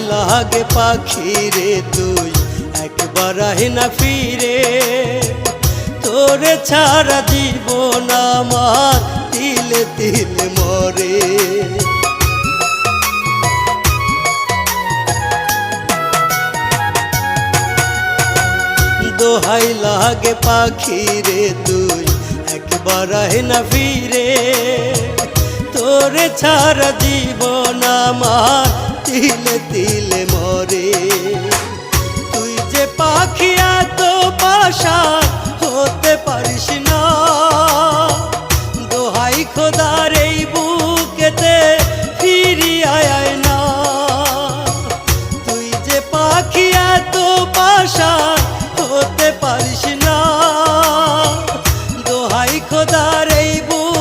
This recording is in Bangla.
লাগে পাখি রে তুই একবার আহি না ফিরে, তোরে ছাড়া জীবন আমার তিলে তিলে মরে। দোহাই লাগে পাখি রে তুই একবার আহি না ফিরে, তোরে ছাড়া জীবন আমার তিলে তিলে মরে। তুই যে পাখি এত পাশা হতে পারিস না, দোহাই খোদা রে